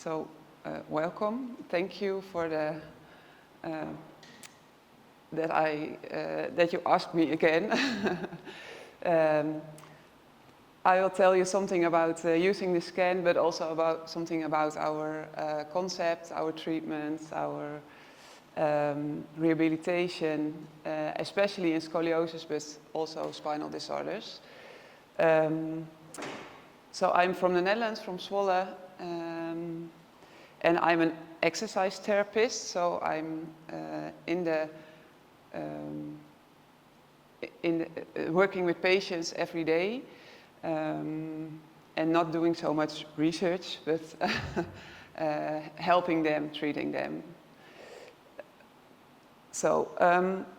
So welcome. Thank you for the that you asked me again. I will tell you something about using the scan, but also about something about our concept, our treatment, our rehabilitation, especially in scoliosis, but also spinal disorders. So I'm from the Netherlands, from Zwolle, and I'm an exercise therapist. So I'm working with patients every day, and not doing so much research, but helping them, treating them. So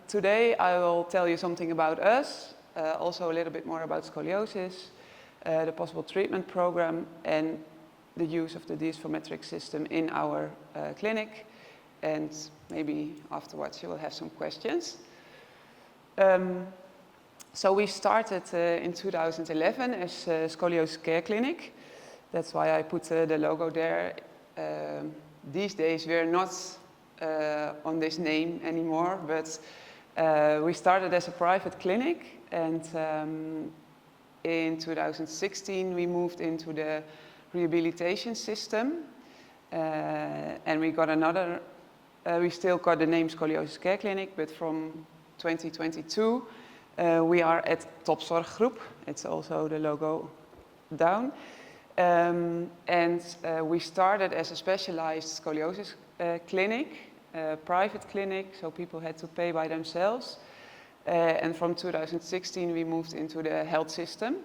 today I will tell you something about us, also a little bit more about scoliosis, the possible treatment program, and the use of the DIERS formetric system in our clinic. And maybe afterwards you will have some questions. So we started in 2011 as a scoliosis care clinic. That's why I put the logo there. These days we're not on this name anymore, but we started as a private clinic, and in 2016 we moved into the rehabilitation system, and we got another, we still got the name Scoliosis Care Clinic, but from 2022 we are at Topzorggroep. It's also the logo down. And we started as a specialized scoliosis clinic, private clinic, so people had to pay by themselves. And from 2016 we moved into the health system,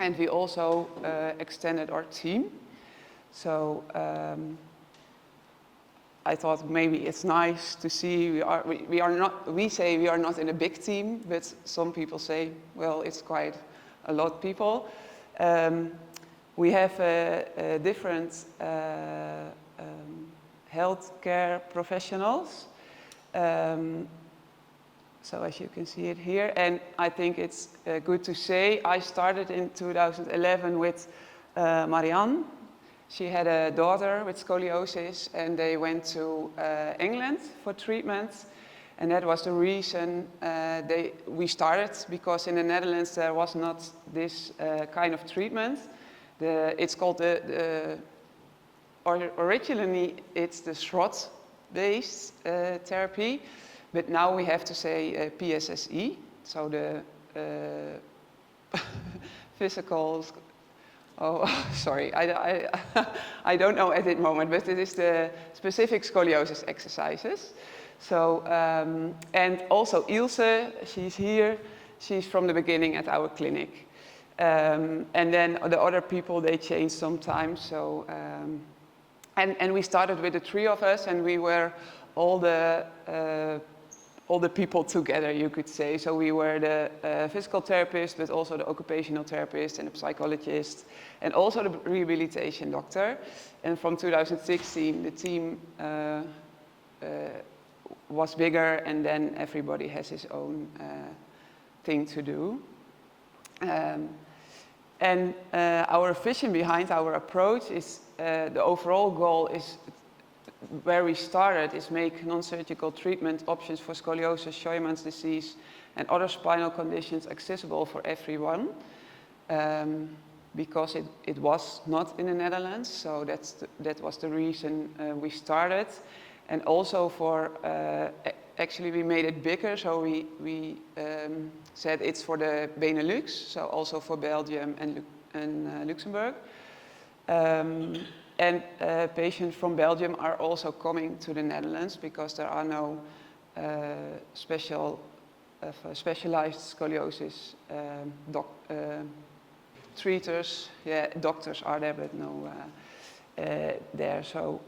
and we also extended our team. So I thought maybe it's nice to see we say we are not in a big team, but some people say, well, it's quite a lot of people. We have different healthcare professionals. So as you can see it here, and I think it's good to say, I started in 2011 with Mariette. She had a daughter with scoliosis, and they went to England for treatment. And that was the reason we started, because in the Netherlands there was not this kind of treatment. It's called originally it's the shot-based therapy, but now we have to say PSSE, so the physical. Oh, sorry, I don't know at this moment, but it is the specific scoliosis exercises. So, and also Ilse, she's here, she's from the beginning at our clinic. And then the other people, they change sometimes. So, and we started with the three of us, and we were all the people together, you could say. So we were the physical therapist, but also the occupational therapist and the psychologist, and also the rehabilitation doctor. And from 2016, the team was bigger, and then everybody has his own thing to do. And our vision behind our approach is, the overall goal is, where we started, is make non-surgical treatment options for scoliosis, Scheuermann's disease, and other spinal conditions accessible for everyone, because it was not in the Netherlands. So that was the reason we started. And also for, actually we made it bigger, so we said it's for the Benelux, so also for Belgium and Luxembourg. And patients from Belgium are also coming to the Netherlands, because there are no specialized scoliosis treaters. Yeah, doctors are there, but no there. So,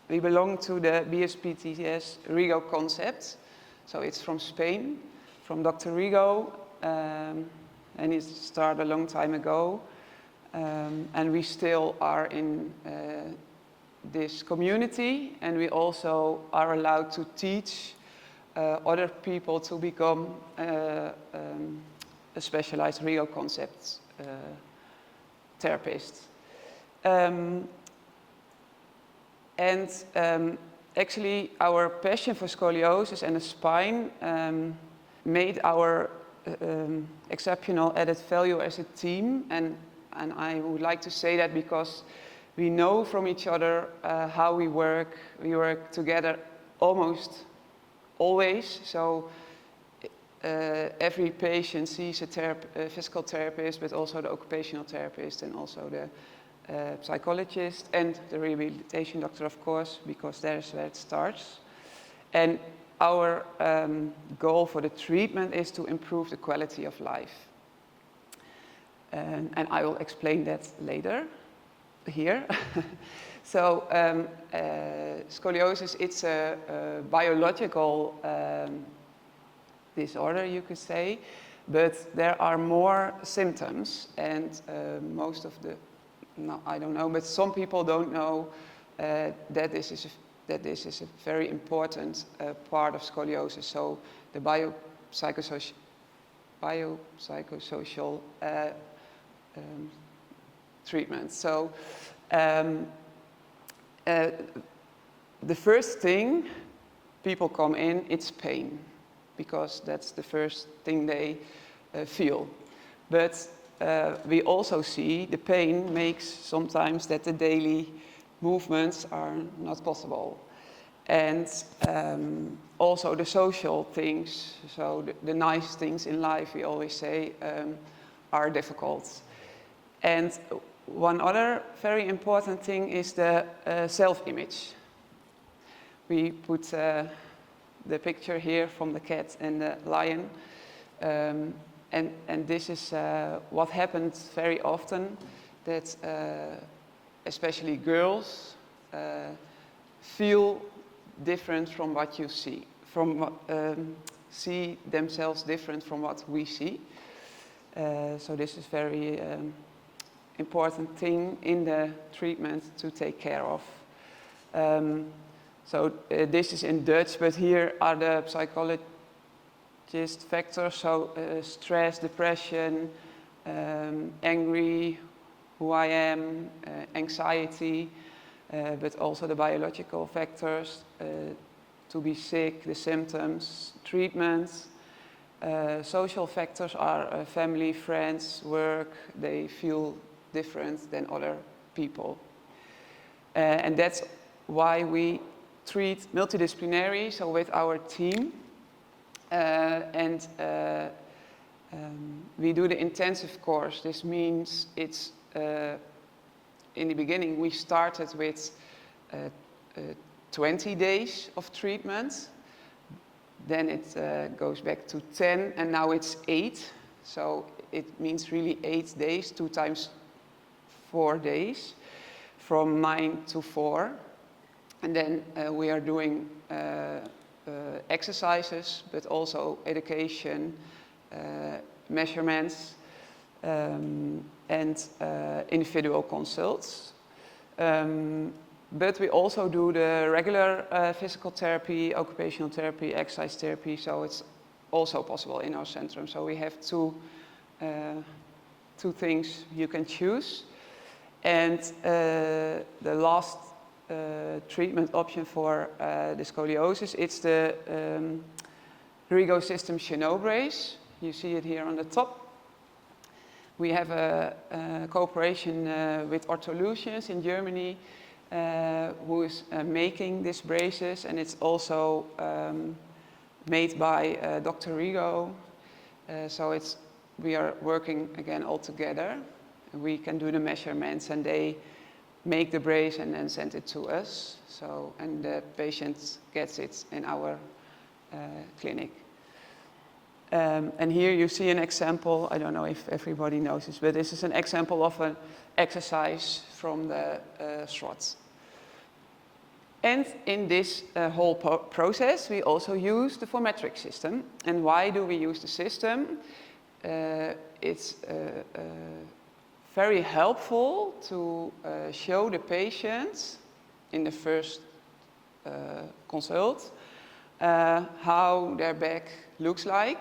we belong to the BSPTS Rigo concept. So it's from Spain, from Dr. Rigo. And it started a long time ago, and we still are in this community, and we also are allowed to teach other people to become a specialized Rio concept therapist. Actually, our passion for scoliosis and the spine made our exceptional added value as a team, and I would like to say that because we know from each other how we work. We work together almost always, so every patient sees a physical therapist, but also the occupational therapist and also the psychologist and the rehabilitation doctor, of course, because there's where it starts. And our goal for the treatment is to improve the quality of life. And I will explain that later here. So scoliosis, it's a biological disorder, you could say, but there are more symptoms, and most of the, no, I don't know, but some people don't know that this is a very important part of scoliosis. So the biopsychosocial treatment. So the first thing people come in, it's pain, because that's the first thing they feel. But we also see the pain makes sometimes that the daily movements are not possible. And also the social things, so the nice things in life, we always say, are difficult. And one other very important thing is the self-image. We put the picture here from the cat and the lion. And this is what happens very often, that especially girls feel different from what you see, see themselves different from what we see. So this is very important thing in the treatment to take care of. So this is in Dutch, but here are the psychologist factors, so stress, depression, angry, who I am, anxiety, but also the biological factors, to be sick, the symptoms, treatments. Social factors are family, friends, work, they feel different than other people. And that's why we treat multidisciplinary, so with our team. We do the intensive course. This means it's, in the beginning we started with 20 days of treatment. Then it goes back to 10, and now it's 8. So it means really 8 days, 2 times 4 days, from 9 to 4. And then we are doing exercises, but also education, measurements, and individual consults. But we also do the regular physical therapy, occupational therapy, exercise therapy, so it's also possible in our centrum. So we have two things you can choose. And the last treatment option for the scoliosis, it's the Rego System Chenot brace. You see it here on the top. We have a cooperation with Ortholutions in Germany, who is making these braces, and it's also made by Dr. Rego. So we are working again all together. We can do the measurements, and they make the brace and then send it to us. So, and the patient gets it in our clinic. And here you see an example. I don't know if everybody knows this, but this is an example of an exercise from the SWOT. And in this whole process, we also use the formetric system. And why do we use the system? It's very helpful to show the patient in the first consult how their back looks like.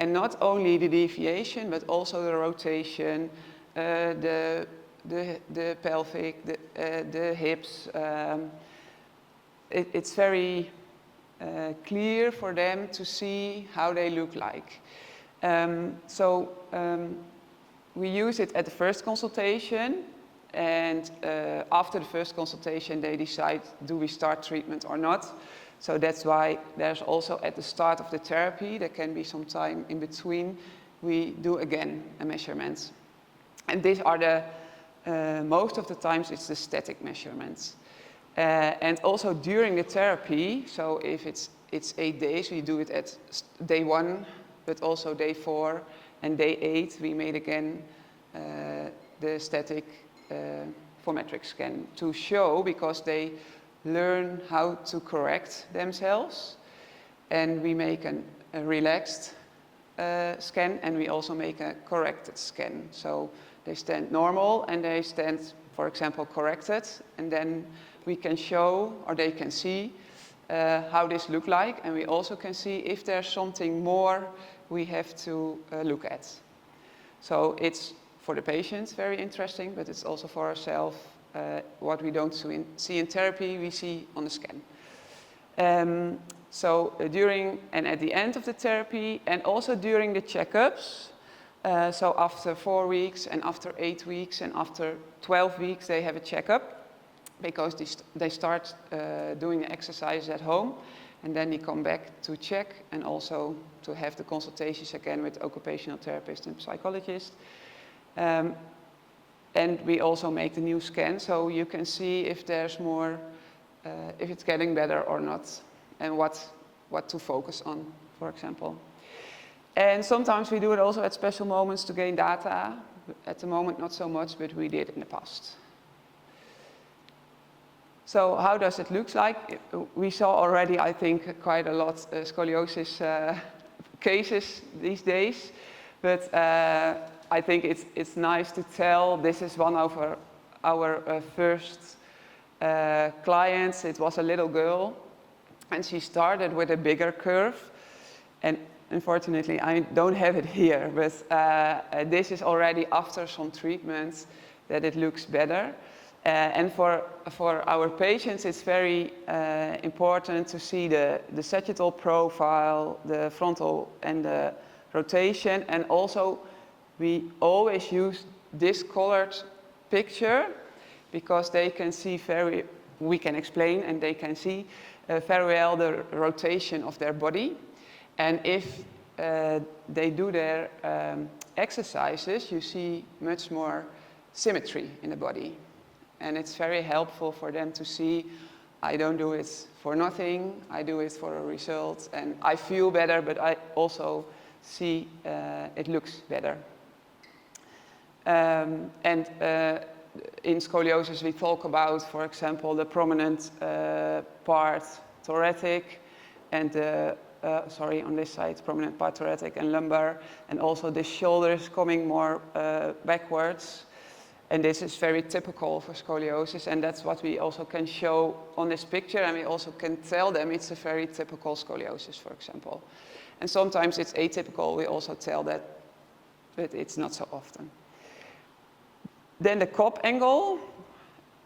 And not only the deviation, but also the rotation, the pelvic, the hips. It's very clear for them to see how they look like. We use it at the first consultation, and after the first consultation they decide, do we start treatment or not? So that's why there's also at the start of the therapy, there can be some time in between, we do again a measurement. And these are the, most of the times it's the static measurements. And also during the therapy, so if it's 8 days, we do it at day 1, but also day 4 and day 8, we made again the static formetric scan to show, because they learn how to correct themselves. And we make a relaxed scan, and we also make a corrected scan. So they stand normal and they stand, for example, corrected, and then we can show, or they can see how this look like, and we also can see if there's something more we have to look at. So it's for the patients very interesting, but it's also for ourselves. What we don't see in therapy, we see on the scan. During and at the end of the therapy, and also during the checkups, so after 4 weeks and after 8 weeks and after 12 weeks, they have a checkup, because they start doing exercises at home, and then they come back to check and also to have the consultations again with occupational therapists and psychologists. And we also make the new scan, so you can see if there's more, if it's getting better or not, and what to focus on, for example. And sometimes we do it also at special moments to gain data. At the moment, not so much, but we did in the past. So how does it look like? We saw already, I think, quite a lot scoliosis cases these days, but I think it's nice to tell. This is one of our first clients. It was a little girl, and she started with a bigger curve. And unfortunately, I don't have it here, but this is already after some treatments that it looks better. And for our patients, it's very important to see the sagittal profile, the frontal and the rotation, and also we always use this colored picture, because they can see we can explain, and they can see very well the rotation of their body. And if they do their exercises, you see much more symmetry in the body. And it's very helpful for them to see, I don't do it for nothing, I do it for a result, and I feel better, but I also see it looks better. In scoliosis, we talk about, for example, the prominent part thoracic, and on this side, prominent part thoracic and lumbar, and also the shoulders coming more backwards. And this is very typical for scoliosis, and that's what we also can show on this picture, and we also can tell them it's a very typical scoliosis, for example. And sometimes it's atypical, we also tell that, but it's not so often. Then the cup angle,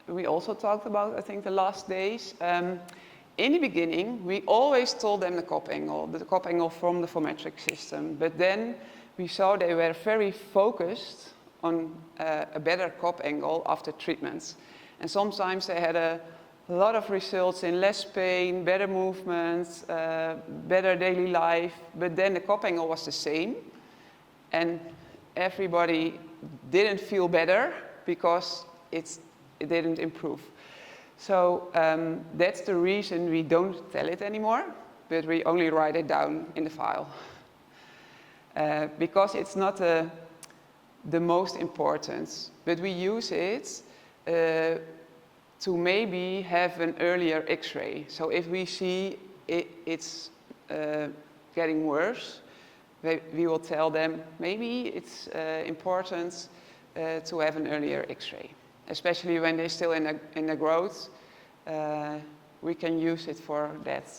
we also talked about, I think, the last days. In the beginning, we always told them the cup angle from the formetric system, but then we saw they were very focused on a better cup angle after treatments. And sometimes they had a lot of results in less pain, better movements, better daily life, but then the cup angle was the same, and everybody didn't feel better because it didn't improve. So that's the reason we don't tell it anymore, but we only write it down in the file. Because it's not the most important, but we use it to maybe have an earlier X-ray. So if we see it's getting worse, we will tell them maybe it's important to have an earlier X-ray. Especially when they're still in the growth, we can use it for that.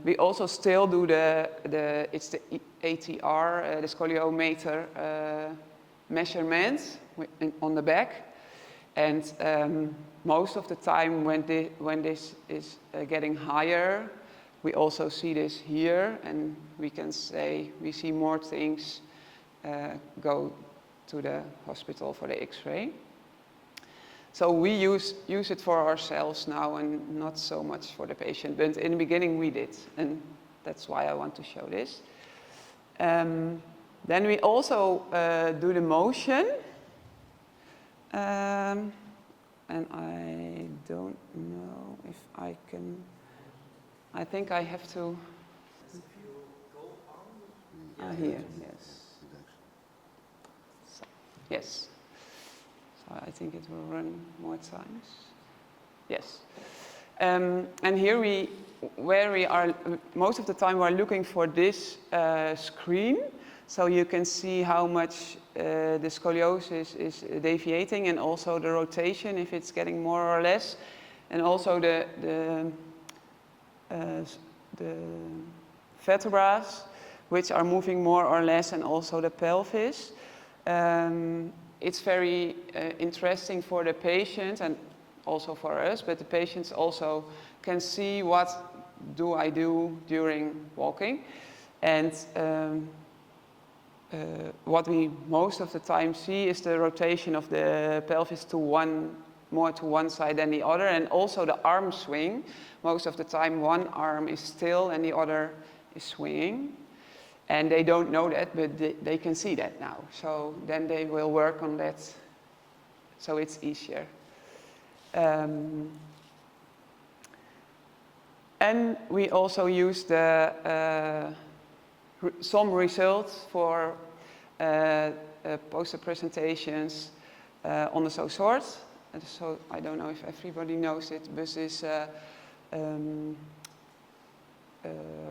We also still do it's the ATR, the scoliometer measurements on the back. And most of the time when this is getting higher, we also see this here, and we can say we see more things go to the hospital for the X-ray. So we use it for ourselves now and not so much for the patient, but in the beginning we did, and that's why I want to show this. Then we also do the motion, and I don't know if I can, I think I have to, here, yes. So, yes. So I think it will run more times. Yes. And here where we are, most of the time we are looking for this screen. So you can see how much the scoliosis is deviating, and also the rotation, if it's getting more or less. And also the vertebrae, which are moving more or less, and also the pelvis. It's very interesting for the patient and also for us, but the patients also can see what do I do during walking. And what we most of the time see is the rotation of the pelvis to more to one side than the other, and also the arm swing. Most of the time one arm is still and the other is swinging. And they don't know that, but they can see that now. So then they will work on that, so it's easier. And we also use some results for poster presentations on the Zoer. So I don't know if everybody knows it, but this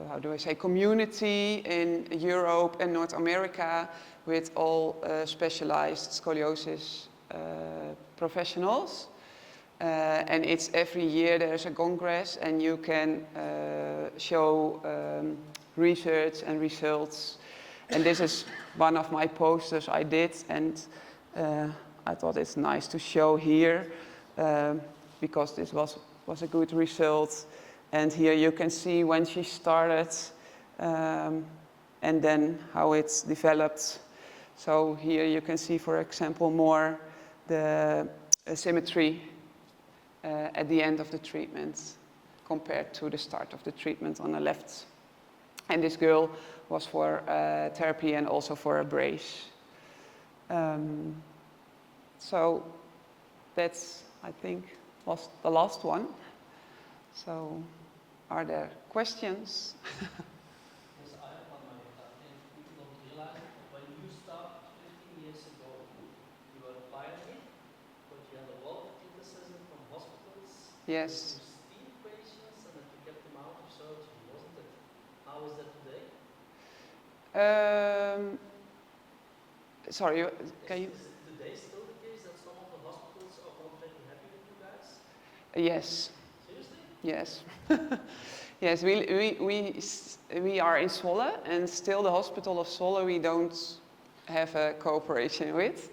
how do I say, community in Europe and North America with all specialized scoliosis professionals. And it's every year there's a congress, and you can show research and results. And this is one of my posters I did, and I thought it's nice to show here because this was a good result. And here you can see when she started and then how it's developed. So here you can see, for example, more the symmetry at the end of the treatment compared to the start of the treatment on the left. And this girl was for therapy and also for a brace. So that's, I think, was the last one. So are there questions? Yes, I have one, Mariette. I think people don't realize it, but when you started 15 years ago, you were a pioneer, but you had a lot of criticism from hospitals. Yes. That you steal patients and that you kept them out of surgery, wasn't it? How is that today? Sorry, can you? Is it today still the case that some of the hospitals are not very happy with you guys? Yes. Seriously? Yes. Yes, we are in Zoer, and still the hospital of Zoer we don't have a cooperation with.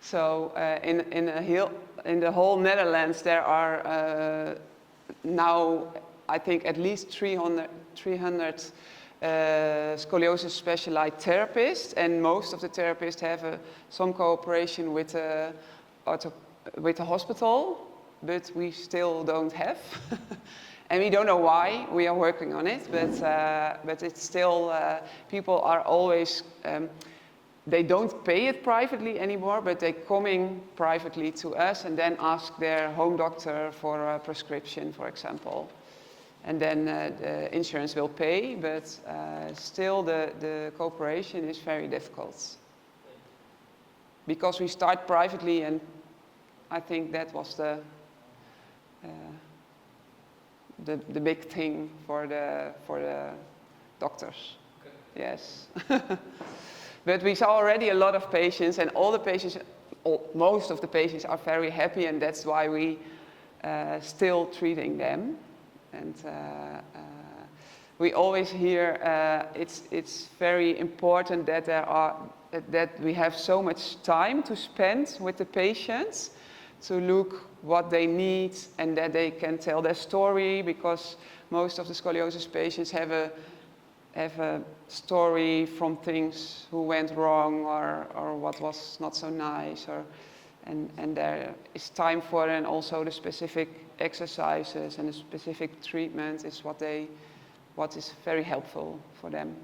So in the whole Netherlands there are now, I think, at least 300 scoliosis specialized therapists, and most of the therapists have some cooperation with the hospital, but we still don't have. And we don't know why. We are working on it, but it's still, people are always, they don't pay it privately anymore, but they're coming privately to us and then ask their home doctor for a prescription, for example. And then the insurance will pay, but still the cooperation is very difficult. Because we start privately, and I think that was the big thing for the doctors. Okay. Yes. But we saw already a lot of patients, and all the patients, most of the patients are very happy, and that's why we still treating them. And we always hear it's very important that that we have so much time to spend with the patients to look what they need and that they can tell their story, because most of the scoliosis patients have a story from things who went wrong or what was not so nice, and there is time for it, and also the specific exercises and the specific treatment is what is very helpful for them.